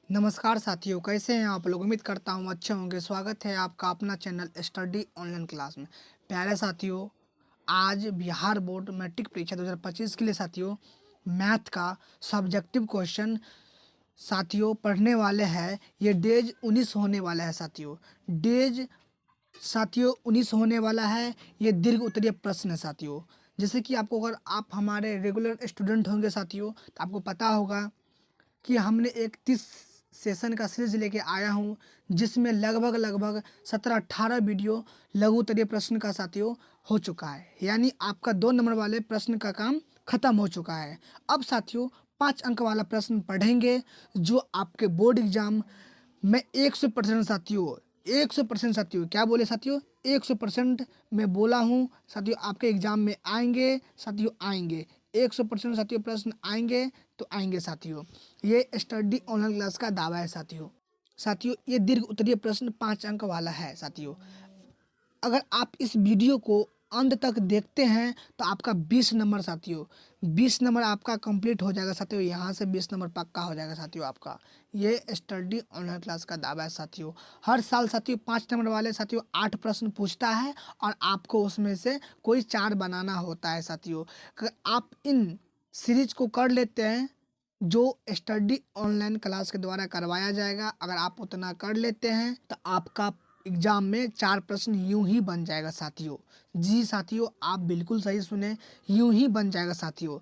नमस्कार साथियों, कैसे हैं आप लोग। उम्मीद करता हूँ अच्छे होंगे। स्वागत है आपका अपना चैनल स्टडी ऑनलाइन क्लास में। प्यारे साथियों, आज बिहार बोर्ड मैट्रिक परीक्षा 2025 के लिए साथियों मैथ का सब्जेक्टिव क्वेश्चन साथियों पढ़ने वाले हैं। ये डेज 19 होने वाला है साथियों। डेज साथियों 19 होने वाला है। ये दीर्घ उत्तरीय प्रश्न है साथियों। जैसे कि आपको, अगर आप हमारे रेगुलर स्टूडेंट होंगे साथियों, तो आपको पता होगा कि हमने एक 30 सेशन का सीरीज लेके आया हूँ, जिसमें लगभग 17-18 वीडियो लघु उत्तरीय प्रश्न का साथियों हो चुका है। यानी आपका 2 नंबर वाले प्रश्न का काम खत्म हो चुका है। अब साथियों 5 अंक वाला प्रश्न पढ़ेंगे, जो आपके बोर्ड एग्जाम में 100% साथियों, 100% साथियों, क्या बोले साथियों, 100% मैं बोला हूँ साथियों, आपके एग्जाम में आएंगे साथियों, आएंगे 100% साथियों। प्रश्न आएंगे तो आएंगे साथियों। ये स्टडी ऑनलाइन क्लास का दावा है साथियों। साथियों ये दीर्घ उत्तरीय प्रश्न 5 अंक वाला है साथियों। अगर आप इस वीडियो को अंत तक देखते हैं तो आपका 20 नंबर साथियों, 20 नंबर आपका कंप्लीट हो जाएगा साथियों। यहाँ से 20 नंबर पक्का हो जाएगा साथियों आपका। ये स्टडी ऑनलाइन क्लास का दावा है साथियों। हर साल साथियों 5 नंबर वाले साथियों 8 प्रश्न पूछता है, और आपको उसमें से कोई 4 बनाना होता है साथियों। अगर आप इन सीरीज को कर लेते हैं, जो स्टडी ऑनलाइन क्लास के द्वारा करवाया जाएगा, अगर आप उतना कर लेते हैं तो आपका एग्जाम में 4 प्रश्न यूं ही बन जाएगा साथियों। जी साथियों, आप बिल्कुल सही सुने, यूं ही बन जाएगा साथियों।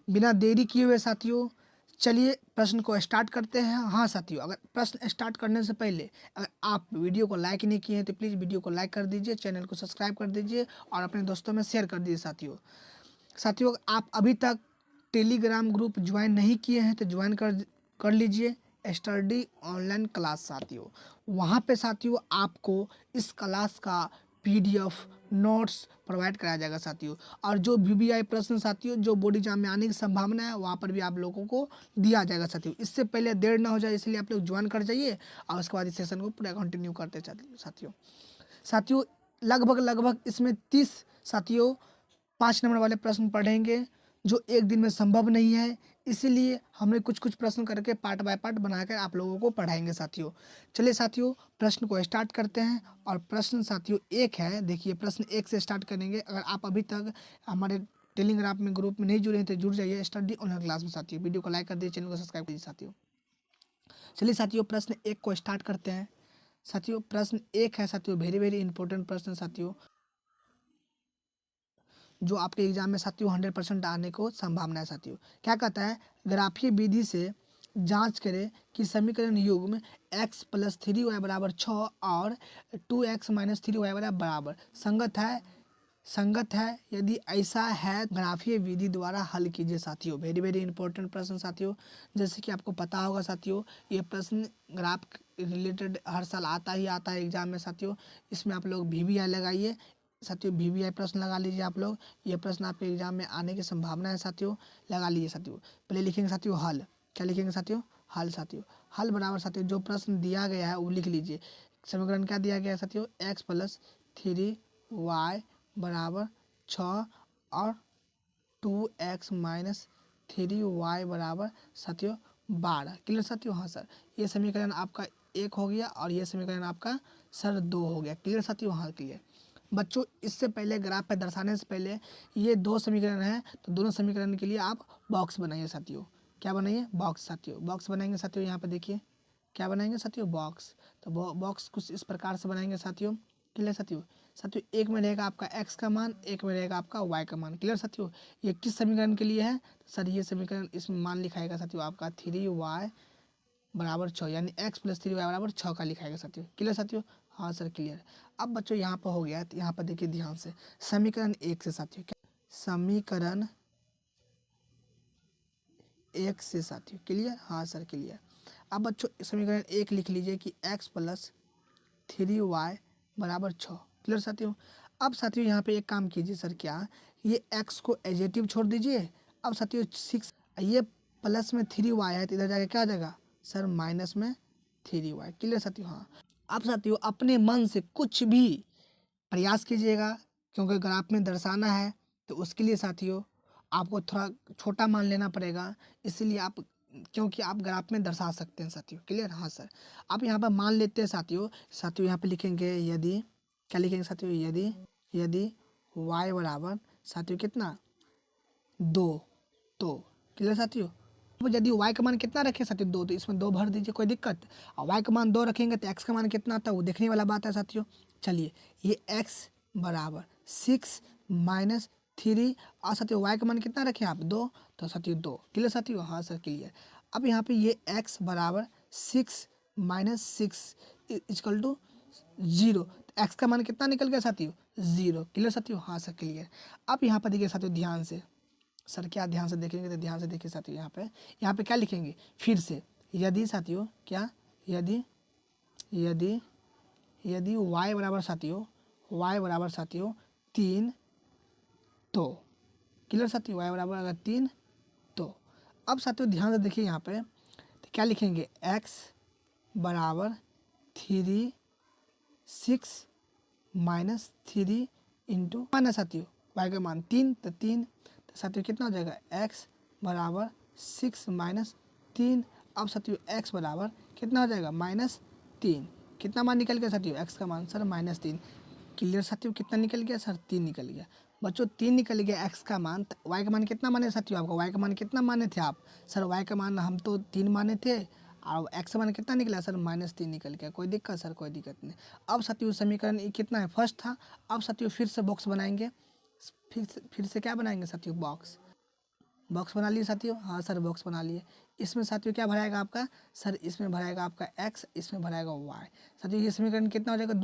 बिना देरी किए हुए साथियों चलिए प्रश्न को स्टार्ट करते हैं। हाँ साथियों, अगर प्रश्न स्टार्ट करने से पहले अगर आप वीडियो को लाइक नहीं किए हैं तो प्लीज़ वीडियो को लाइक कर दीजिए, चैनल को सब्सक्राइब कर दीजिए और अपने दोस्तों में शेयर कर दीजिए साथियों। साथियों आप अभी तक टेलीग्राम ग्रुप ज्वाइन नहीं किए हैं तो ज्वाइन कर लीजिए, स्टडी ऑनलाइन क्लास साथियों। वहाँ पे साथियों आपको इस क्लास का पीडीएफ नोट्स प्रोवाइड कराया जाएगा साथियों। और जो वीवीआई प्रश्न साथियों जो बोर्ड एग्जाम में आने की संभावना है, वहाँ पर भी आप लोगों को दिया जाएगा साथियों। इससे पहले देर ना हो जाए, इसलिए आप लोग ज्वाइन कर जाइए और उसके बाद इस सेशन को पूरा कंटिन्यू करते चलिए साथियों। साथियों लगभग इसमें 30 साथियों 5 नंबर वाले प्रश्न पढ़ेंगे, जो एक दिन में संभव नहीं है। इसीलिए हमने कुछ कुछ प्रश्न करके पार्ट बाय पार्ट बनाकर आप लोगों को पढ़ाएंगे साथियों। चलिए साथियों प्रश्न को स्टार्ट करते हैं। और प्रश्न साथियों एक है, देखिए प्रश्न एक से स्टार्ट करेंगे। अगर आप अभी तक हमारे टेलीग्राम में ग्रुप में नहीं जुड़े हैं तो जुड़ जाइए स्टडी ऑनलाइन क्लास में साथियों। वीडियो को लाइक कर दीजिए, चैनल को सब्सक्राइब कीजिए साथियों। चलिए साथियों प्रश्न एक को स्टार्ट करते हैं। साथियों प्रश्न एक है साथियों, वेरी इंपॉर्टेंट प्रश्न साथियों, जो आपके एग्जाम में साथियों 100% आने को संभावना है साथियों। क्या कहता है, ग्राफीय विधि से जांच करें कि समीकरण युग्म x + 3y = 6 और 2x - 3y बराबर संगत है। यदि ऐसा है ग्राफीय विधि द्वारा हल कीजिए साथियों। वेरी इंपॉर्टेंट प्रश्न साथियों। जैसे कि आपको पता होगा साथियों, ये प्रश्न ग्राफ रिलेटेड हर साल आता ही आता है एग्जाम में साथियों। इसमें आप लोग वीवीआई लगाइए साथियों, वीवीआई प्रश्न लगा लीजिए आप लोग। ये प्रश्न आपके एग्जाम में आने की संभावना है साथियों, लगा लीजिए साथियों। पहले लिखेंगे साथियों हल, क्या लिखेंगे साथियों, हल साथियों। हल बराबर साथियों जो प्रश्न दिया गया है वो लिख लीजिए। समीकरण क्या दिया गया है साथियों, x + 3y = 6 और 2x - 3y = साथियों 12। क्लियर साथियों, हाँ सर। ये समीकरण आपका एक हो गया और ये समीकरण आपका सर 2 हो गया। क्लियर साथियों, हाँ क्लियर। बच्चों इससे पहले ग्राफ पे दर्शाने से पहले ये 2 समीकरण हैं, तो दोनों समीकरण के लिए आप बॉक्स बनाइए साथियों। क्या बनाइए, बॉक्स साथियों। बॉक्स बनाएंगे साथियों, यहाँ पे देखिए क्या बनाएंगे साथियों, बॉक्स। तो बॉक्स कुछ इस प्रकार से बनाएंगे साथियों। क्लियर साथियों। साथियों एक में रहेगा आपका x का मान, एक में रहेगा आपका y का मान। क्लियर साथियों। ये किस समीकरण के लिए है, तो सर ये समीकरण इसमें मान लिखाएगा साथियों आपका 3y = 6, यानी x + 3y = 6 का लिखाएगा साथियों। क्लियर साथियों, हाँ सर क्लियर। अब बच्चों यहाँ पर हो गया, तो यहाँ पर देखिए ध्यान से समीकरण एक से साथियों, क्या समीकरण एक से साथियों, क्लियर, हाँ सर क्लियर। अब बच्चों समीकरण एक लिख लीजिए कि x + 3y = 6। क्लियर साथियों। अब साथियों यहाँ पे एक काम कीजिए सर, क्या ये x को एजेटिव छोड़ दीजिए। अब साथियों 6, ये प्लस में 3y है तो इधर जाके क्या आ जाएगा सर, माइनस में 3y। क्लियर साथियों, हाँ। अब साथियों अपने मन से कुछ भी प्रयास कीजिएगा, क्योंकि ग्राफ में दर्शाना है तो उसके लिए साथियों आपको थोड़ा छोटा मान लेना पड़ेगा। इसीलिए आप क्योंकि आप ग्राफ में दर्शा सकते हैं साथियों। क्लियर? हाँ सर। अब यहाँ पर मान लेते हैं साथियों, यहाँ पे लिखेंगे यदि, क्या लिखेंगे साथियों, यदि यदि y बराबर साथियों कितना 2, तो क्लियर साथियों। अब यदि y का मान कितना रखें साथियों 2, तो इसमें 2 भर दीजिए, कोई दिक्कत। और y का मान 2 रखेंगे तो x का मान कितना आता है वो देखने वाला बात है साथियों। चलिए, ये x बराबर 6 माइनस 3, और साथियों y का मान कितना रखें आप 2, तो साथियों 2। क्लियर साथियों? हाँ सर क्लियर। अब यहाँ पे ये x बराबर 6 माइनस 6 इजकल टू 0, तो x का मान कितना निकल गया साथियों 0। क्लियर साथियों? हाँ सर क्लियर। अब यहाँ पर देखिए साथियों ध्यान से, सर क्या ध्यान से देखेंगे, तो ध्यान से देखिए साथियों, यहाँ पे क्या लिखेंगे फिर से, यदि साथियों क्या, यदि यदि यदि y बराबर साथियों, y बराबर साथियों 3, तो क्लियर साथियों, y बराबर अगर 3, तो अब साथियों ध्यान से देखिए यहाँ पे, तो क्या लिखेंगे x बराबर 3 6 माइनस 3 इंटू मान है साथियों y का मान 3, तो 3, तो साथियों कितना हो जाएगा x बराबर 6 माइनस 3। अब साथियों x बराबर कितना हो जाएगा -3। कितना मान निकल गया साथियों x का मान सर -3। क्लियर साथियों? कितना निकल गया सर 3 निकल गया बच्चों, 3 निकल गया x का मान। y का मान कितना माने साथियों आपका, y का मान कितना माने थे आप सर, y का मान हम तो 3 माने थे, और x का मान कितना निकला सर -3 निकल गया। कोई दिक्कत सर? कोई दिक्कत नहीं। अब साथियों समीकरण ये कितना है, फर्स्ट था। अब साथियों फिर से बॉक्स बनाएंगे, फिर से क्या बनाएंगे साथियों, बॉक्स बना लिए साथियों। हाँ सर बॉक्स बना लिए। इसमें साथियों क्या भराएगा आपका सर, इसमें भराएगा आपका x, इसमें भराएगा y। साथियों ये समीकरण कितना हो जाएगा,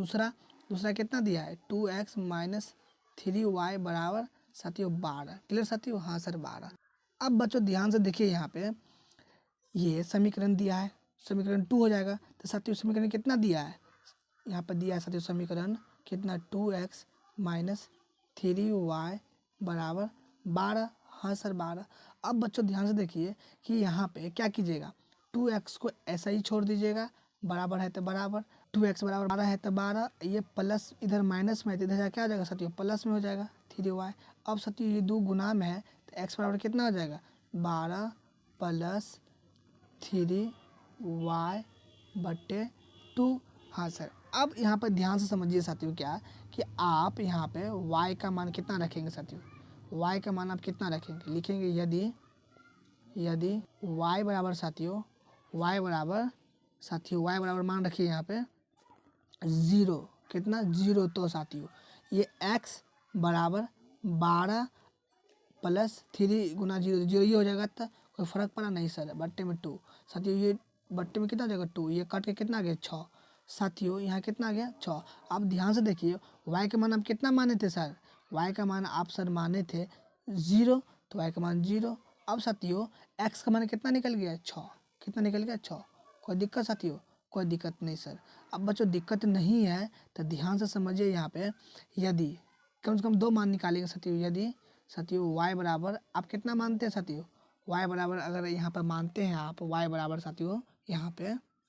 दूसरा कितना दिया है 2x माइनस 3y बराबर साथियों 12। क्लियर साथियों? हाँ सर 12। अब बच्चों ध्यान से देखिए, यहाँ पे ये समीकरण दिया है, समीकरण 2 हो जाएगा। तो साथियों समीकरण कितना दिया है, यहाँ पर दिया है साथियों समीकरण कितना 2x माइनस 3y बराबर 12। हाँ सर 12। अब बच्चों ध्यान से देखिए कि यहाँ पे क्या कीजिएगा, 2x को ऐसा ही छोड़ दीजिएगा, बराबर है तो बराबर, 2x बराबर 12 है तो 12, ये प्लस इधर माइनस में है तो इधर क्या हो जाएगा साथियों प्लस में हो जाएगा 3y। अब साथियों ये 2 गुना में है तो x बराबर कितना हो जाएगा 12 प्लस 3y बट्टे 2। हाँ सर। अब यहाँ पर ध्यान से समझिए साथियों क्या, कि आप यहाँ पे y का मान कितना रखेंगे साथियों, y का मान आप कितना रखेंगे, लिखेंगे यदि y बराबर साथियों, y बराबर मान रखिए यहाँ पे 0, कितना 0, तो साथियों ये x बराबर 12 प्लस 3 गुना 0, 0 ही हो जाएगा, तो कोई फर्क पड़ा नहीं सर, बट्टे में 2। साथियों ये बट्टे में कितना हो जाएगा 2, ये कट के कितना आ गया 6। साथियों यहाँ कितना आ गया 6। अब ध्यान से देखिए y का मान आप कितना माने थे सर, y का मान आप सर माने थे 0, तो y का मान 0। अब साथियों x का मान कितना निकल गया 6, कितना निकल गया 6। कोई दिक्कत साथियों? कोई दिक्कत नहीं सर। अब बच्चों दिक्कत नहीं है तो ध्यान से समझिए, यहाँ पे यदि कम से कम 2 मान निकालेंगे साथियों। यदि साथियों y बराबर आप कितना मानते हैं साथियों, y बराबर अगर यहाँ पर मानते हैं आप y बराबर साथियों, यहाँ पे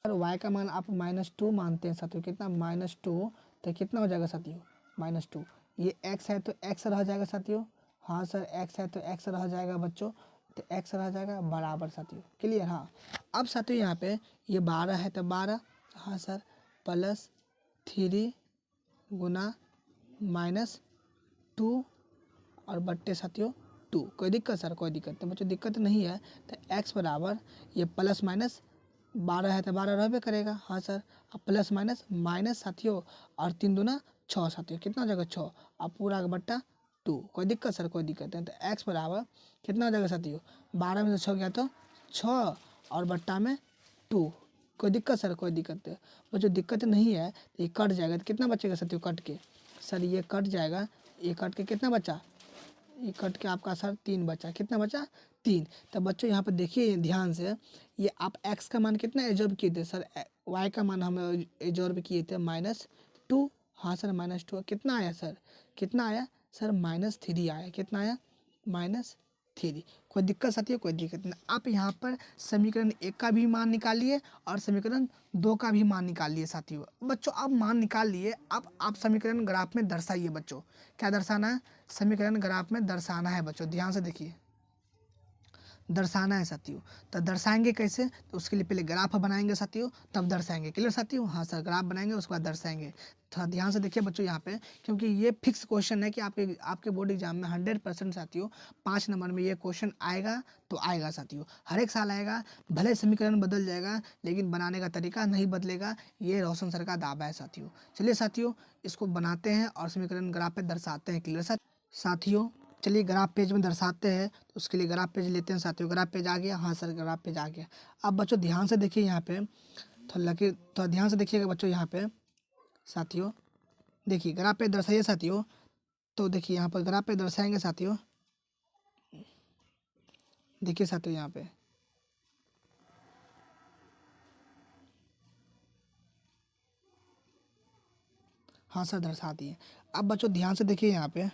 अगर y का मान आप -2 मानते हैं साथियों, कितना -2, तो कितना हो जाएगा साथियों -2। ये x है तो x रह जाएगा साथियों, हाँ सर x है तो x रह जाएगा बच्चों, तो x रह जाएगा बराबर साथियों। क्लियर? हाँ। अब साथियों यहाँ पे ये 12 है तो 12, हाँ सर, प्लस 3 गुना -2 और बट्टे साथियों 2। कोई दिक्कत सर? कोई दिक्कत नहीं बच्चों, दिक्कत नहीं है। तो x बराबर ये प्लस माइनस 12 है तो 12 रहबे करेगा, हाँ सर, अब प्लस माइनस माइनस साथियों, और 3 दूना 6 साथियों, कितना हो जाएगा 6, अब पूरा का बट्टा 2। कोई दिक्कत सर? कोई दिक्कत नहीं। तो x बराबर कितना हो जाएगा साथियों, 12 में से 6 गया तो 6, और बट्टा में 2। कोई दिक्कत सर? कोई दिक्कत नहीं बच्चों, दिक्कत नहीं है। तो ये कट जाएगा तो कितना बचेगा साथियों, कट के सर ये कट जाएगा, ये कट के कितना बचा, ये कट के आपका सर 3 बचा, कितना बचा 3। तो बच्चों यहाँ पे देखिए ध्यान से, ये आप x का मान कितना एजॉर्ब किए थे सर, y का मान हम एजॉर्ब किए थे -2। हाँ सर -2, कितना आया सर, कितना आया सर -3 आया, कितना आया -3। कोई दिक्कत साथियों? कोई दिक्कत नहीं। आप यहाँ पर समीकरण 1 का भी मान निकालिए और समीकरण 2 का भी मान निकालिए साथियों। बच्चों आप मान निकाल लिए, अब आप समीकरण ग्राफ में दर्शाइए बच्चों। क्या दर्शाना है, समीकरण ग्राफ में दर्शाना है बच्चों, ध्यान से देखिए। दर्शाना है साथियों। तो दर्शाएंगे कैसे, तो उसके लिए पहले ग्राफ बनाएंगे साथियों, तब दर्शाएंगे। क्लियर साथियों? हाँ सर, ग्राफ बनाएंगे उसके बाद दर्शाएंगे। थोड़ा ध्यान से देखिए बच्चों यहाँ पे, क्योंकि ये फिक्स क्वेश्चन है कि आपके आपके बोर्ड एग्जाम में 100% साथियों 5 नंबर में ये क्वेश्चन आएगा तो आएगा साथियों। हर एक साल आएगा, भले समीकरण बदल जाएगा लेकिन बनाने का तरीका नहीं बदलेगा। ये रोशन सर का दावा है साथियों। चलिए साथियों, इसको बनाते हैं और समीकरण ग्राफ पे दर्शाते हैं। क्लियर साथियों? चलिए ग्राफ पेज में दर्शाते हैं, तो उसके लिए ग्राफ पेज लेते हैं साथियों। ग्राफ पेज आ गया? हाँ सर, ग्राफ पेज आ गया। अब बच्चों ध्यान से देखिए यहाँ पे, थोड़ा ध्यान से देखिएगा बच्चों यहाँ पे साथियों। देखिए ग्राफ पे दर्शाइए साथियों। तो देखिए यहाँ पर ग्राफ पे दर्शाएंगे साथियों। देखिए साथियों यहाँ पे, हाँ सर दर्शा दिए। अब बच्चों ध्यान से देखिए यहाँ पे,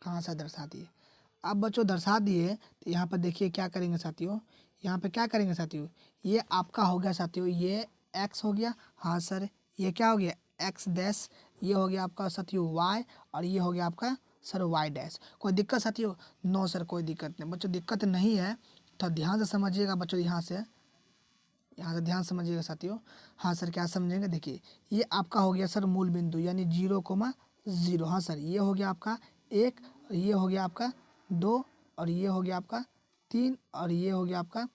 हाँ सर दर्शा दिए। अब बच्चों दर्शा दिए, तो यहाँ पर देखिए क्या करेंगे साथियों। यहाँ पे क्या करेंगे साथियों, ये आपका हो गया साथियों, ये एक्स हो गया। हाँ सर, ये क्या हो गया, एक्स डैश। ये हो गया आपका साथियों वाई, और ये हो गया आपका सर वाई डैश। कोई दिक्कत साथियों? नो सर, कोई दिक्कत नहीं बच्चों, दिक्कत नहीं है। तो ध्यान से समझिएगा बच्चों, यहाँ से ध्यान समझिएगा साथियों। हाँ सर, क्या समझेंगे, देखिए ये आपका हो गया सर मूल बिंदु, यानी 0,0। हाँ सर, ये हो गया आपका 1, और ये हो गया आपका 2, और ये हो गया आपका 3, और ये हो गया आपका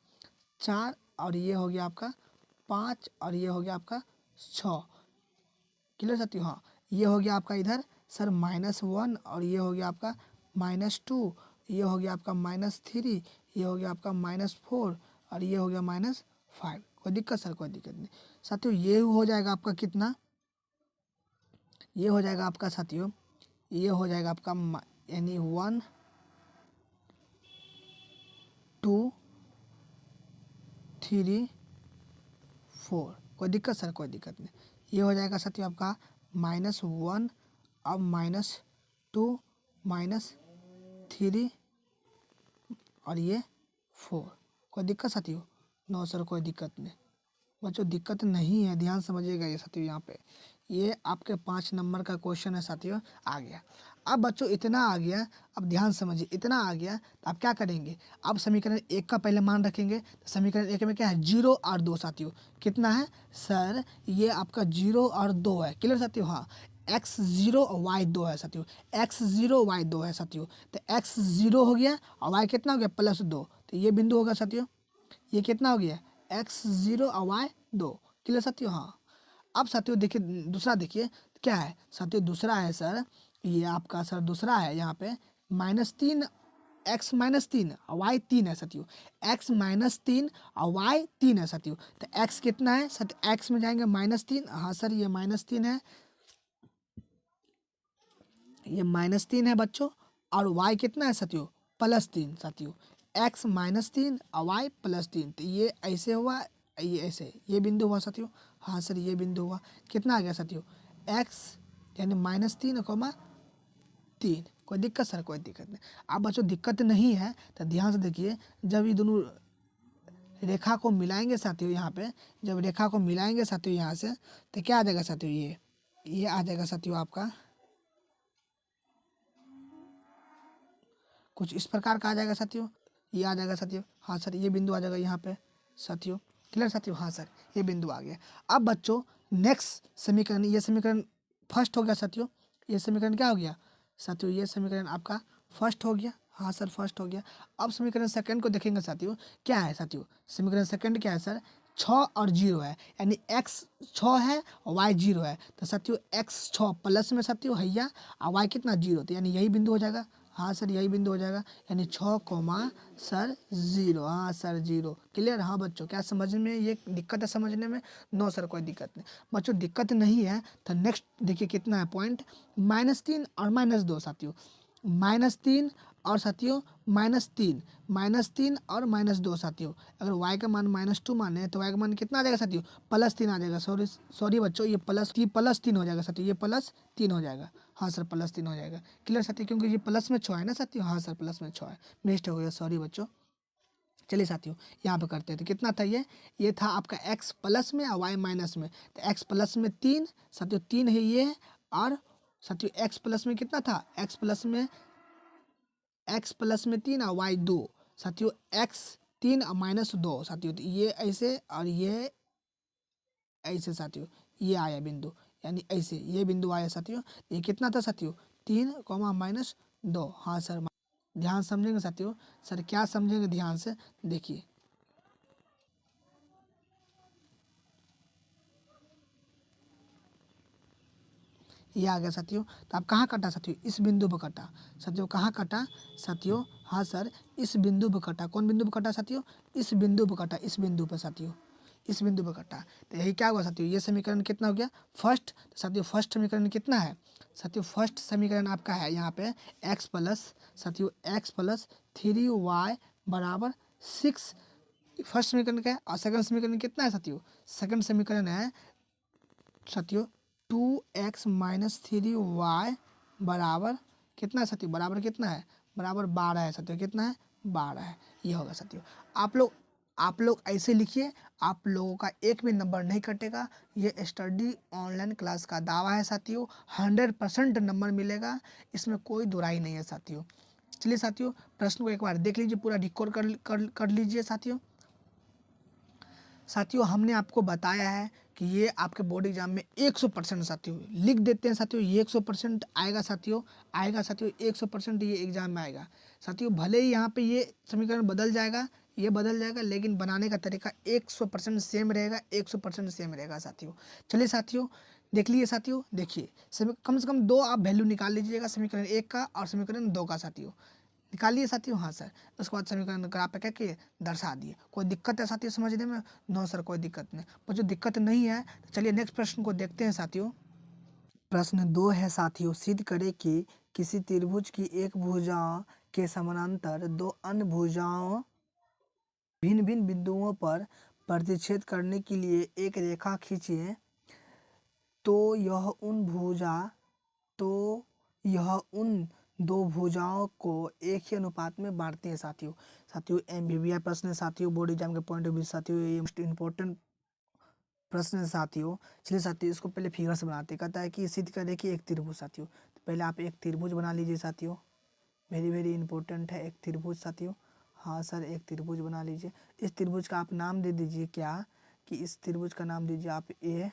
4, और ये हो गया आपका 5, और ये हो गया आपका 6। क्लियर साथियों? हाँ, ये हो गया आपका इधर सर -1, और ये हो गया आपका -2, ये हो गया आपका -3, ये हो गया आपका -4, और ये हो गया -5। कोई दिक्कत सर? कोई दिक्कत नहीं साथियों। ये हो जाएगा आपका कितना, ये हो जाएगा आपका साथियों, ये हो जाएगा आपका यानी 1 2 3 4। कोई दिक्कत सर? कोई दिक्कत नहीं। ये हो जाएगा साथियों आपका -1, अब -2, -3, और ये 4। कोई दिक्कत साथियों? नो सर, कोई दिक्कत नहीं बच्चों, दिक्कत नहीं है। ध्यान समझिएगा ये साथियों, यहाँ पे ये आपके 5 नंबर का क्वेश्चन है साथियों, आ गया। अब बच्चों इतना आ गया, अब ध्यान समझिए, इतना आ गया तो आप क्या करेंगे, अब समीकरण 1 का पहले मान रखेंगे। तो समीकरण 1 में क्या है, 0 और 2 साथियों। कितना है सर, ये आपका 0 और 2 है। क्लियर साथियों? हाँ, x0 और y2 है साथियों, x0 y2 है साथियों। तो x0 हो गया और y कितना हो गया, +2। तो ये बिंदु होगा साथियों, ये कितना हो गया, x0 और y2। क्लियर साथियों? हाँ। अब साथियों देखिए दूसरा, देखिए क्या है साथियों, दूसरा है सर, ये आपका सर दूसरा है यहाँ पे -3, x-3 और y3 है साथियों। x-3 और y3 है साथियों। तो x कितना है सर, x में जाएंगे -3। हाँ सर, ये -3 है, ये -3 है बच्चों। और y कितना है साथियों, +3 साथियों। x -3 और y +3। तो ये ऐसे हुआ, ये ऐसे, ये बिंदु हुआ साथियों। हाँ सर, ये बिंदु हुआ। कितना आ गया साथियों, x यानी -3,3। कोई दिक्कत सर? कोई दिक्कत नहीं। अब बच्चों दिक्कत नहीं है तो ध्यान से देखिए, जब ये दोनों रेखा को मिलाएंगे साथियों, यहाँ पे जब रेखा को मिलाएंगे साथियों यहाँ से, तो क्या आ जाएगा साथियों, ये आ जाएगा साथियों आपका कुछ इस प्रकार का आ जाएगा साथियों। ये आ जाएगा साथियों। हाँ सर, ये बिंदु आ जाएगा यहाँ पे साथियों। क्लियर साथियों? हाँ सर, ये बिंदु आ गया। अब बच्चों नेक्स्ट समीकरण, ये समीकरण फर्स्ट हो गया साथियों। ये समीकरण क्या हो गया साथियों, ये समीकरण आपका फर्स्ट हो गया। हाँ सर, फर्स्ट हो गया। अब समीकरण सेकंड को देखेंगे साथियों, क्या है साथियों, समीकरण सेकंड क्या है सर, 6 और 0 है, यानी x 6 है और y 0 है। तो साथियों x 6 प्लस में साथियों हैया, और y कितना 0, तो यानी यही बिंदु हो जाएगा। हाँ सर, यही बिंदु हो जाएगा, यानी 6 सर 0। हाँ सर 0। क्लियर? हाँ बच्चों, क्या समझ में ये दिक्कत है समझने में? नो सर, कोई दिक्कत नहीं बच्चों, दिक्कत नहीं है। तो नेक्स्ट देखिए कितना है पॉइंट, -3 और -2 साथियों। -3 और साथियों -3, -3 और -2 साथियों। अगर y का मान -2 माने तो y का मान कितना आ जाएगा साथियों, +3 आ जाएगा। सॉरी सॉरी बच्चों, ये +3 हो जाएगा साथियों, ये +3 हो जाएगा। हाँ सर, +3 हो जाएगा। क्लियर साथियों? क्योंकि ये प्लस में 6 है ना साथियों। हाँ सर, प्लस में 6 है, मिस्टेक हो गया, सॉरी बच्चों। चलिए साथियों, यहाँ पे करते हैं। तो कितना था ये था आपका x प्लस में और y माइनस में। तो x प्लस में 3 साथियों, 3 है ये, और साथियों एक्स प्लस में कितना था, एक्स प्लस में 3 और वाई 2। साथियों एक्स 3 और माइनस 2 साथियों, तो ये ऐसे और ये ऐसे साथियों, ये आया बिंदु, यानी ऐसे ये बिंदु आया साथियों। ये कितना था साथियों, 3 कॉमा माइनस 2। हाँ सर, ध्यान समझेंगे साथियों। सर क्या समझेंगे ध्यान से देखिए, ये आ गया साथियों। तो आप कहाँ कटा साथियों, इस बिंदु पर कटा साथियों। कहाँ कटा साथियों, हाँ सर इस बिंदु पर कटा। कौन बिंदु पर कटा साथियों, इस बिंदु पर कटा, इस बिंदु पर साथियों, इस बिंदु पर कटा। तो यही क्या हुआ साथियों, ये समीकरण कितना हो गया, फर्स्ट। तो साथियों फर्स्ट समीकरण कितना है साथियों, फर्स्ट समीकरण आपका है यहाँ पे एक्स प्लस साथियों, एक्स प्लस 3y बराबर 6। फर्स्ट समीकरण क्या है, और सेकंड समीकरण कितना है साथियों, सेकंड समीकरण है साथियों 2x माइनस 3y बराबर कितना है साथियों, बराबर कितना है, बराबर 12 है साथियों। कितना है, 12 है। ये होगा साथियों। आप लोग ऐसे लिखिए, आप लोगों का एक भी नंबर नहीं कटेगा। ये स्टडी ऑनलाइन क्लास का दावा है साथियों, 100% नंबर मिलेगा, इसमें कोई दुराई नहीं है साथियों। चलिए साथियों, प्रश्न को एक बार देख लीजिए, पूरा डिकोड कर लीजिए साथियों। साथियों हमने आपको बताया है कि ये आपके बोर्ड एग्जाम में 100% साथियों लिख देते हैं साथियों, ये 100% आएगा साथियों, आएगा साथियों 100% ये एग्जाम में आएगा साथियों। भले ही यहाँ पे ये समीकरण बदल जाएगा, ये बदल जाएगा, लेकिन बनाने का तरीका 100% सेम रहेगा, 100% सेम रहेगा साथियों। चलिए साथियों देख लीजिए साथियों, देखिए समी कम से कम दो आप वैल्यू निकाल लीजिएगा, समीकरण 1 का और समीकरण 2 का साथियों। निकालिए साथियों, हाँ सर। उसके बाद समीकरण का आप क्या किए, दर्शा दिए। कोई दिक्कत है साथियों समझने में, नो सर कोई दिक्कत नहीं। पर जो दिक्कत नहीं है, तो चलिए नेक्स्ट प्रश्न को देखते हैं साथियों। प्रश्न 2 है साथियों, सिद्ध करें कि किसी त्रिभुज की एक भुजा के समानांतर दो अन्य भुजाओं भिन्न भिन्न बिंदुओं पर प्रतिच्छेद करने के लिए एक रेखा खींचिए, तो यह उन भुजा तो यह उन दो भुजाओं को एक ही अनुपात में बांटती है साथियों। साथियों एमबीबीआई प्रश्न है साथियों, बोर्ड एग्जाम के पॉइंट ऑफ व्यू साथियों ये मोस्ट इंपॉर्टेंट प्रश्न है साथियों। चलिए साथियों इसको पहले फिगर से बनाते हैं। कहता है कि सिद्ध करें कि एक त्रिभुज साथियों, तो पहले आप एक त्रिभुज बना लीजिए साथियों, वेरी वेरी इंपॉर्टेंट है एक त्रिभुज साथियों। हाँ सर एक त्रिभुज बना लीजिए। इस त्रिभुज का आप नाम दे दीजिए क्या, कि इस त्रिभुज का नाम दीजिए आप ए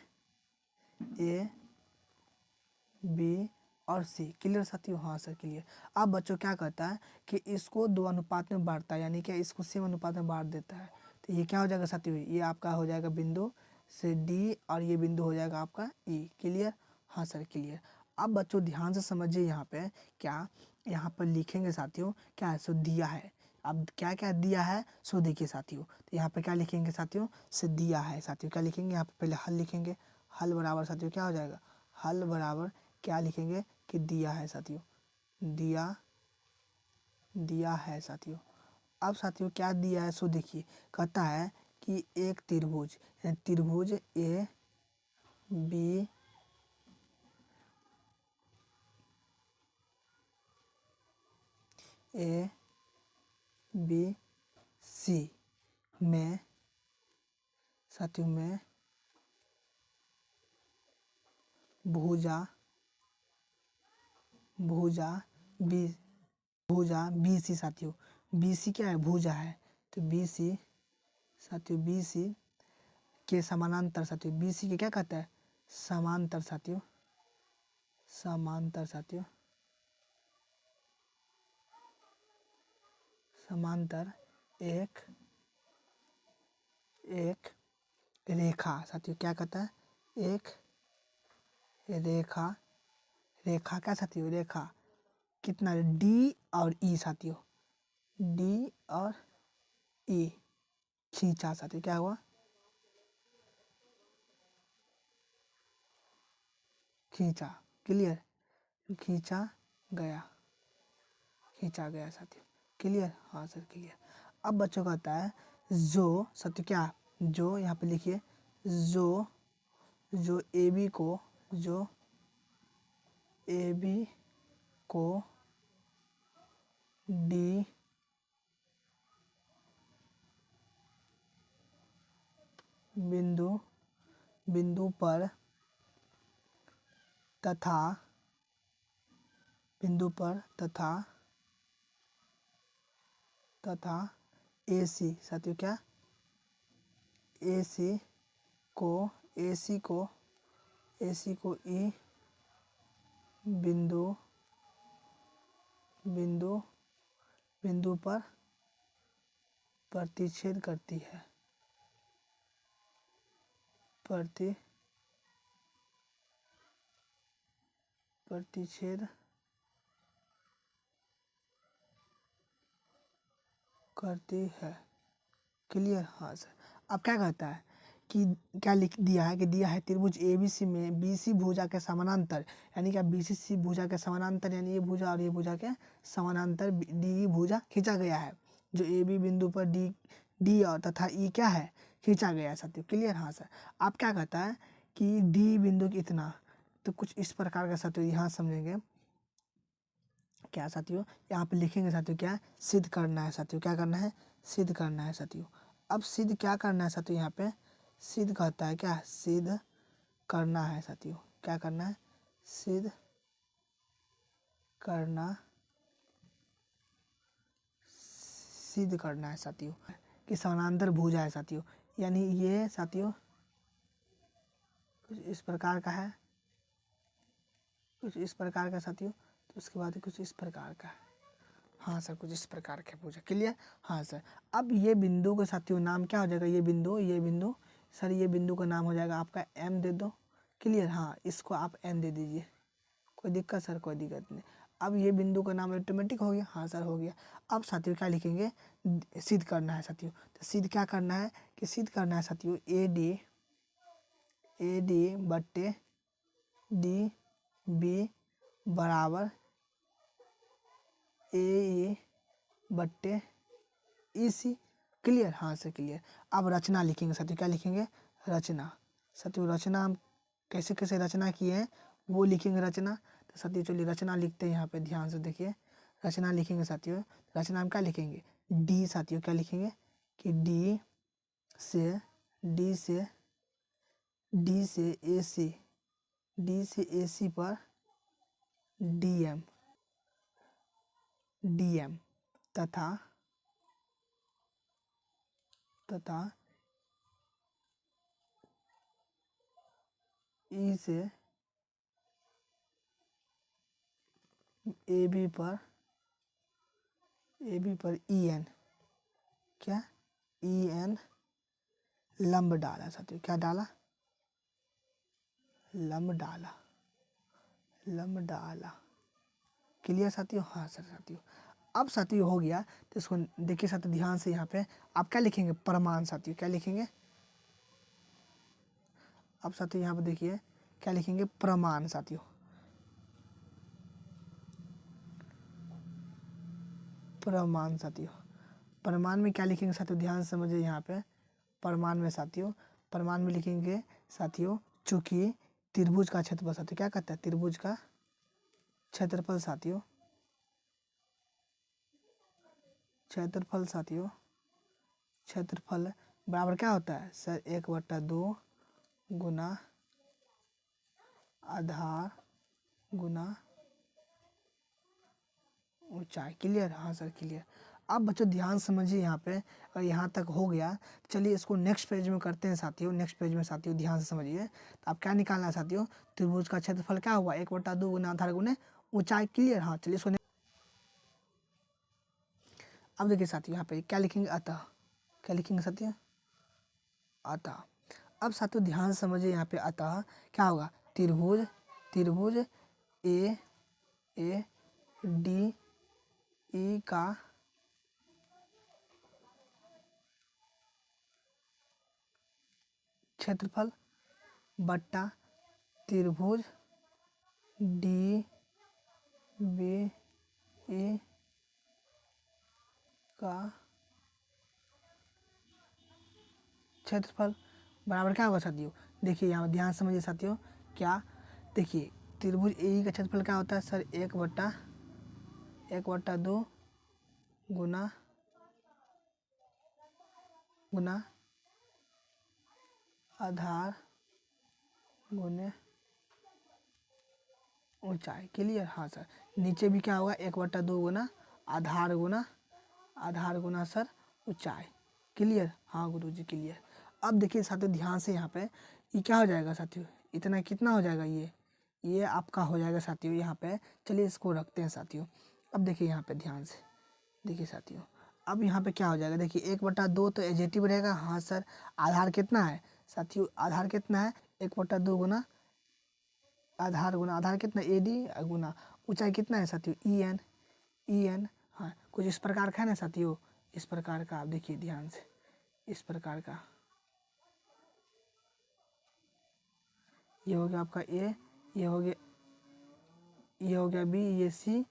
बी और सी। क्लियर साथियों, हाँ सर क्लियर। अब बच्चों क्या करता है कि इसको दो अनुपात में बांटता है, यानी कि इसको सेम अनुपात में बांट देता है। तो ये क्या हो जाएगा साथियों, ये आपका हो जाएगा बिंदु से डी, और ये बिंदु हो जाएगा आपका ई। क्लियर, हाँ सर क्लियर। अब बच्चों ध्यान से समझिए, यहाँ पे क्या यहाँ पर लिखेंगे साथियों, क्या है सो दिया है। अब क्या क्या दिया है सो देखिए साथियों, तो यहाँ पे क्या लिखेंगे साथियों, से दिया है साथियों। क्या लिखेंगे यहाँ पे, पहले हल लिखेंगे, हल बराबर साथियों क्या हो जाएगा, हल बराबर क्या लिखेंगे कि दिया है साथियों, दिया दिया है साथियों। अब साथियों क्या दिया है सो देखिए, कहता है कि एक त्रिभुज, यानी त्रिभुज A B A B C में साथियों में भुजा भुजा बी भुजा बी सी साथियों, बी सी क्या है, भुजा है। तो बी सी साथियों, बी सी के समानांतर साथियों, बी सी के क्या कहता है, समांतर साथियों, समांतर साथियों, समांतर एक एक रेखा साथियों। क्या कहता है, एक रेखा, रेखा क्या साथियों, रेखा कितना, डी और ई साथियों, डी और ई खींचा साथियों। क्या हुआ, खींचा। क्लियर, खींचा गया, खींचा गया साथियों। क्लियर, हाँ सर क्लियर। अब बच्चों का आता है जो साथियों क्या, जो यहाँ पे लिखिए, जो जो ए बी को, जो ए बी को डी बिंदु बिंदु पर तथा बिंदु पर तथा AC साथियों क्या AC को E बिंदु पर प्रतिच्छेद करती है। प्रतिच्छेद करती है। क्लियर? हाँ सर। अब क्या कहता है कि क्या लिख दिया है कि दिया है त्रिभुज ABC में BC भुजा के समानांतर, यानी क्या BC भुजा के समानांतर, यानी ये भुजा और ये भुजा के समानांतर DE भुजा खींचा गया है, जो AB बिंदु पर D और तथा E क्या है खींचा गया है साथियों। क्लियर? हाँ सर। अब क्या कहता है कि D बिंदु इतना, तो कुछ इस प्रकार का साथियों यहाँ समझेंगे क्या साथियों, यहाँ पे लिखेंगे साथियों क्या सिद्ध करना है साथियों, क्या करना है सिद्ध करना है साथियों। अब सिद्ध क्या करना है साथियों, यहाँ पे सिद्ध कहता है क्या सिद्ध करना है साथियों, क्या करना है सिद्ध करना है साथियों कि समानांतर भुजा है साथियों, यानी ये साथियों कुछ इस प्रकार का है, कुछ इस प्रकार का साथियों, तो उसके बाद कुछ इस प्रकार का है। हाँ सर, कुछ इस प्रकार के पूछा। क्लियर? हाँ सर। अब ये बिंदु का साथियों नाम क्या हो जाएगा, ये बिंदु सर, ये बिंदु का नाम हो जाएगा आपका M दे दो। क्लियर? हाँ, इसको आप N दे दीजिए, कोई दिक्कत सर? कोई दिक्कत नहीं। अब ये बिंदु का नाम ऑटोमेटिक हो गया। हाँ सर, हो गया। अब साथियों क्या लिखेंगे, सिद्ध करना है साथियों। तो सिद्ध क्या करना है कि सिद्ध करना है साथियों AD बट्टे DB बराबर AE बट्टे EC। क्लियर? हाँ सर, क्लियर। अब रचना लिखेंगे साथियों, क्या लिखेंगे रचना। साथियों रचना हम कैसे कैसे रचना किए हैं वो लिखेंगे रचना। तो साथियों चलिए रचना लिखते हैं, यहाँ पे ध्यान से देखिए। रचना लिखेंगे साथियों, रचना हम क्या लिखेंगे D साथियों, क्या लिखेंगे कि D से AC पर DM तथा E से AB पर EN, क्या EN लंब डाला साथियों, क्या डाला लंब डाला। क्लियर साथियों? हाँ सर साथियों। अब साथियों हो गया, तो इसको देखिए साथियों ध्यान से, यहाँ पे आप क्या लिखेंगे प्रमाण साथियों, क्या लिखेंगे। अब साथियों यहाँ पे देखिए क्या लिखेंगे प्रमाण साथियों। प्रमाण साथियों, प्रमाण में क्या लिखेंगे साथियों, ध्यान से समझिए। यहाँ पे प्रमाण में साथियों, प्रमाण में लिखेंगे साथियों, चूंकि त्रिभुज का क्षेत्रफल साथियों, क्या कहता है त्रिभुज का क्षेत्रफल साथियों, क्षेत्रफल बराबर क्या होता है सर 1/2 गुना आधार गुना ऊंचाई। क्लियर? हाँ सर, क्लियर। अब बच्चों ध्यान समझिए यहाँ पे, और यहाँ तक हो गया। चलिए इसको नेक्स्ट पेज में करते हैं साथियों। नेक्स्ट पेज में साथियों ध्यान से समझिए। तो अब क्या निकालना है साथियों, त्रिभुज का क्षेत्रफल क्या हुआ 1/2 गुना आधार गुने ऊंचाई। क्लियर? हाँ चलिए इसको अब देखिए साथियों यहाँ पे क्या लिखेंगे अतः, क्या लिखेंगे साथियों अतः। अब साथियों ध्यान से समझिए यहाँ पे अतः क्या होगा, त्रिभुज ADE का क्षेत्रफल बट्टा त्रिभुज DBE का क्षेत्रफल बराबर क्या होगा साथियों। देखिए यहाँ ध्यान समझिए साथियों, क्या देखिए त्रिभुज AE का क्षेत्रफल क्या होता है सर 1/2 गुना आधार गुने ऊंचाई। क्लियर, हाँ सर। नीचे भी क्या होगा, 1/2 गुना आधार गुना सर ऊंचाई। क्लियर, हाँ गुरुजी क्लियर। अब देखिए साथियों ध्यान से, यहाँ पे ये क्या हो जाएगा साथियों, इतना कितना हो जाएगा, ये आपका हो जाएगा साथियों यहाँ पे। चलिए इसको रखते हैं साथियों। अब देखिए यहाँ पे ध्यान से देखिए साथियों, अब यहाँ पे क्या हो जाएगा, देखिए 1/2 तो एजेटिव रहेगा। हाँ सर। आधार कितना है साथियों, आधार कितना है, 1/2 गुना आधार कितना, AD गुना ऊंचाई कितना है साथियों, EN। हाँ, कुछ इस प्रकार का है ना साथियों, इस प्रकार का। आप देखिए ध्यान से, इस प्रकार का। ये हो गया आपका A, ये हो गया B, ये C,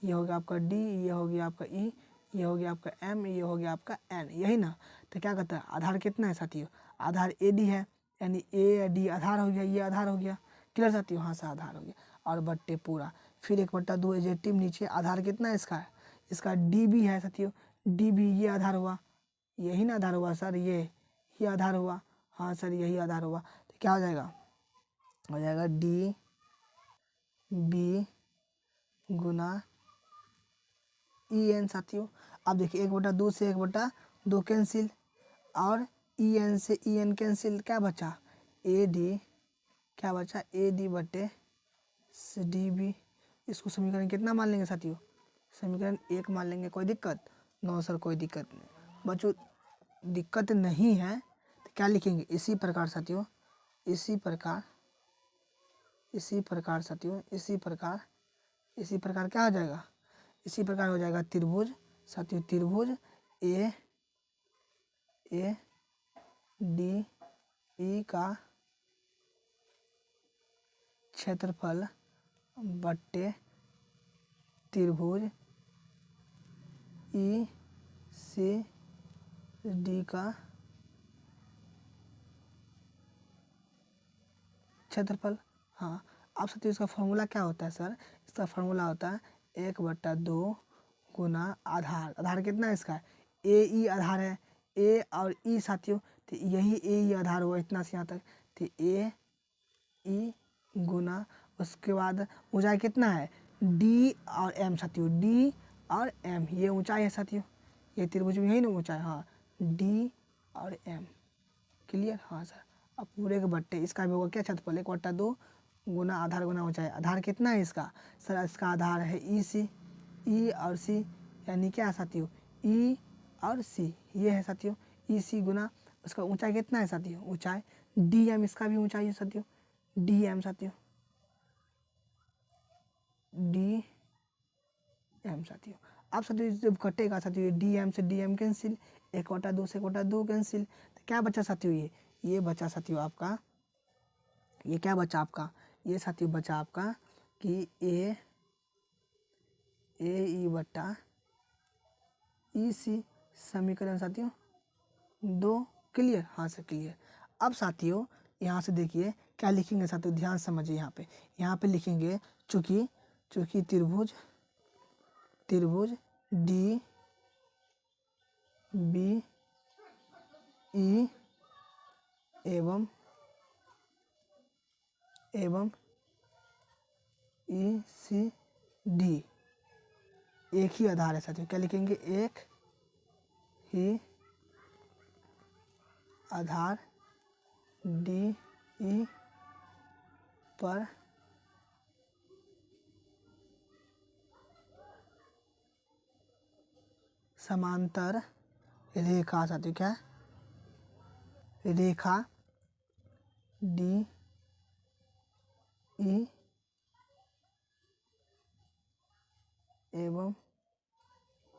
ये हो गया आपका D, ये हो गया आपका E, ये हो गया आपका M, ये हो गया आपका N, यही ना। तो क्या कहता है, आधार कितना है साथियों, आधार AD है, यानी AD आधार हो गया, ये आधार हो गया। क्लियर साथियों, हाँ से आधार हो गया, और बट्टे पूरा। फिर 1/2 एजेटिव नीचे, आधार कितना है इसका DB है साथियों, DB ये आधार हुआ, यही ना आधार हुआ सर, ये आधार हुआ। हाँ सर यही आधार हुआ। तो क्या हो जाएगा, DB गुना EN साथियों। अब देखिए 1/2 से 1/2 कैंसिल, और EN से EN कैंसिल, क्या बचा, AD, क्या बचा, AD बटे DB। इसको समीकरण कितना मान लेंगे साथियों, समीकरण 1 मान लेंगे। कोई दिक्कत, नो सर कोई दिक्कत नहीं बच्चों, दिक्कत नहीं है। तो क्या लिखेंगे, इसी प्रकार साथियों, इसी प्रकार साथियों, इसी प्रकार क्या हो जाएगा, इसी प्रकार हो जाएगा त्रिभुज साथियों, त्रिभुज ADE का क्षेत्रफल बट्टे त्रिभुज ECD का क्षेत्रफल। हाँ, आप साथियों इसका फॉर्मूला क्या होता है सर, इसका फॉर्मूला होता है 1/2 गुना आधार कितना है इसका, AE आधार है, A और E साथियों, तो यही AE आधार हुआ इतना से यहाँ तक। तो AE गुना, उसके बाद ऊंचाई कितना है, D और M साथियों, D और M ये ऊंचाई है साथियों, ये त्रिभुज में यही ना ऊंचाई। हाँ, D और M। क्लियर, हाँ सर। अब पूरे के बट्टे, इसका भी होगा क्या क्षेत्रफल, 1/2 गुना आधार गुना ऊंचाई। आधार कितना है इसका सर, इसका आधार है EC, E और C, यानी क्या साथियों, E और C ये है साथियों, EC गुना उसका ऊंचाई कितना है साथियों, ऊंचाई DM, इसका भी ऊंचाई है साथियों, DM साथियों, DM साथियों। अब साथियों जब कटेगा साथियों, DM से DM कैंसिल, 1/2 से 1/2 कैंसिल, तो क्या बचा साथियों, ये बचा साथियों आपका, ये क्या बचा आपका, ये साथियों बचा आपका कि AE बट्टा EC, समीकरण साथियों 2। क्लियर, हाँ सर क्लियर। अब साथियों यहाँ से देखिए क्या लिखेंगे साथियों, ध्यान समझिए। यहाँ पे लिखेंगे चूंकि त्रिभुज DBE एवं ECD एक ही आधार है साथियों, क्या लिखेंगे, एक ही आधार DE पर समांतर रेखा साथियों, क्या रेखा DE एवं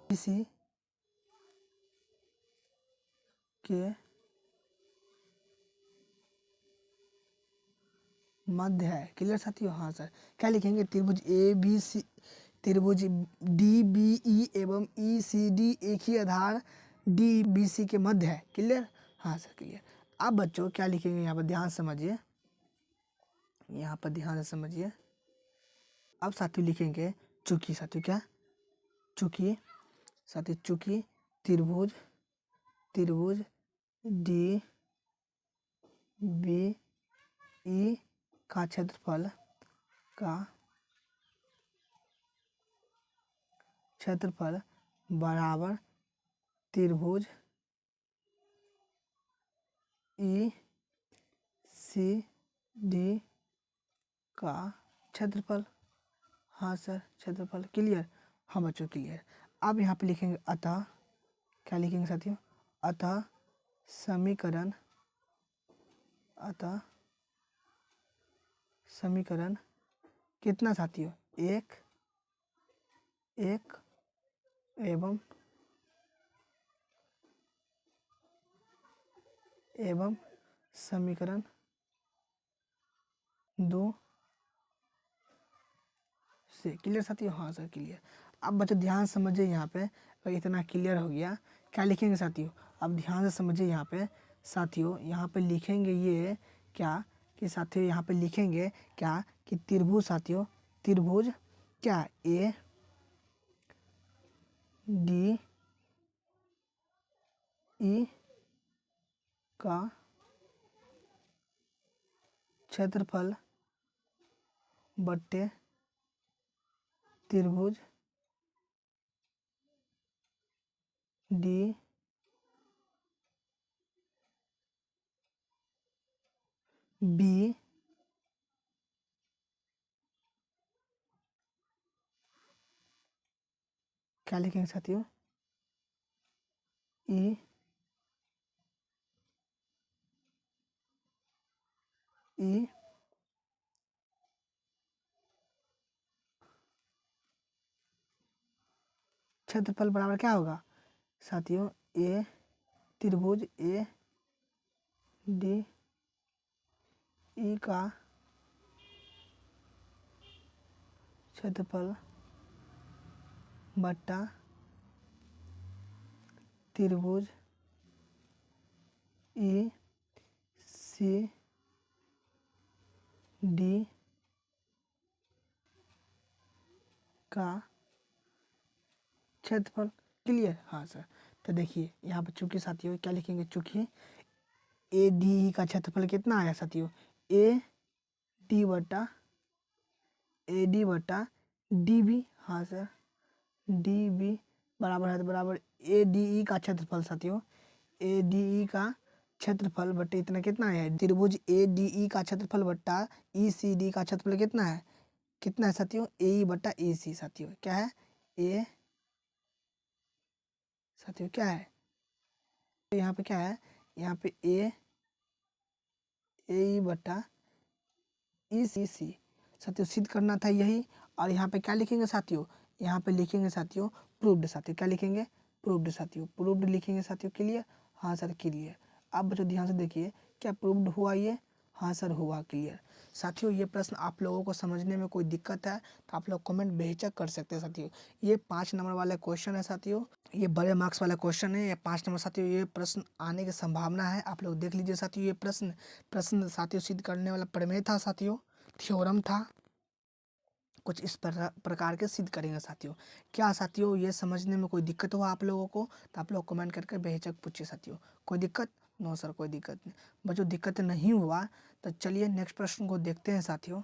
इसी के मध्य है। क्लियर साथियों, हाँ सर। क्या लिखेंगे, त्रिभुज ABC, त्रिभुज DBE एवं ECD एक ही आधार DBC के मध्य है। क्लियर, हाँ सर क्लियर। अब बच्चों क्या लिखेंगे, यहाँ पर ध्यान समझिए, यहाँ पर ध्यान से समझिए। अब साथियों लिखेंगे चूंकि साथियों, क्या चूंकि साथियों, चूंकि त्रिभुज DBE का क्षेत्रफल क्षेत्रफल बराबर त्रिभुज ई सी डी का क्षेत्रफल। हाँ सर, क्षेत्रफल। क्लियर? हाँ बच्चों क्लियर। अब यहाँ पे लिखेंगे अतः, क्या लिखेंगे साथियों? अतः समीकरण, अतः समीकरण कितना साथियों? एक एवं समीकरण 2 से। क्लियर साथियों? हाँ सर क्लियर। अब बच्चों ध्यान से समझिए, यहाँ पे अगर इतना क्लियर हो गया, क्या लिखेंगे साथियों? अब ध्यान से समझिए यहाँ पे साथियों, यहाँ पे लिखेंगे ये क्या कि साथियों यहाँ पे लिखेंगे क्या कि त्रिभुज साथियों, त्रिभुज क्या ए डी ई का क्षेत्रफल बट्टे त्रिभुज डी बी क्या लिखेंगे साथियों? ई क्षेत्रफल बराबर क्या होगा साथियों? ए त्रिभुज ए डी ई का क्षेत्रफल बट्टा त्रिभुज ई सी डी का क्षेत्रफल। क्लियर? हाँ सर। तो देखिए यहाँ पर चूंकि साथियों क्या लिखेंगे, चूंकि ए डी ई का क्षेत्रफल कितना आया साथियों? ए डी बटा डी बी। हाँ सर, डी बी बराबर है तो बराबर ए डी ई का क्षेत्रफल साथियों, ए डी ई का क्षेत्रफल बट्टे इतना कितना है? त्रिभुज ए डी ई का क्षेत्रफल बट्टा ई सी डी का क्षेत्रफल कितना है? कितना है साथियों? ए ई बट्टा ए सी साथियों। क्या है? ए साथियों क्या है? तो यहाँ पे क्या है? यहाँ पे ए ई बट्टा ई सी साथियों सिद्ध करना था यही। और यहाँ पे क्या लिखेंगे साथियों? यहाँ पे लिखेंगे साथियों प्रूव्ड साथियों। क्या लिखेंगे? प्रूव्ड साथियों, प्रूव्ड लिखेंगे साथियों। क्लियर? हाँ सर क्लियर। अब बच्चों ध्यान से देखिए, क्या प्रूव्ड हुआ ये? हाँ सर हुआ। क्लियर साथियों। ये प्रश्न आप लोगों को समझने में कोई दिक्कत है तो आप लोग कमेंट बेहिचक कर सकते हैं साथियों। ये 5 नंबर वाला क्वेश्चन है साथियों, ये बड़े मार्क्स वाला क्वेश्चन है। ये 5 नंबर साथियों, ये प्रश्न आने की संभावना है। आप लोग देख लीजिए साथियों, ये प्रश्न साथियों सिद्ध करने वाला प्रमेय था साथियों, थ्योरम था। कुछ इस प्रकार के सिद्ध करेंगे साथियों। क्या साथियों ये समझने में कोई दिक्कत हुआ आप लोगों को? तो आप लोग कमेंट करके बेहिचक पूछिए साथियों। कोई दिक्कत? नो सर कोई दिक्कत नहीं। बच्चों दिक्कत नहीं हुआ तो चलिए नेक्स्ट प्रश्न को देखते हैं साथियों।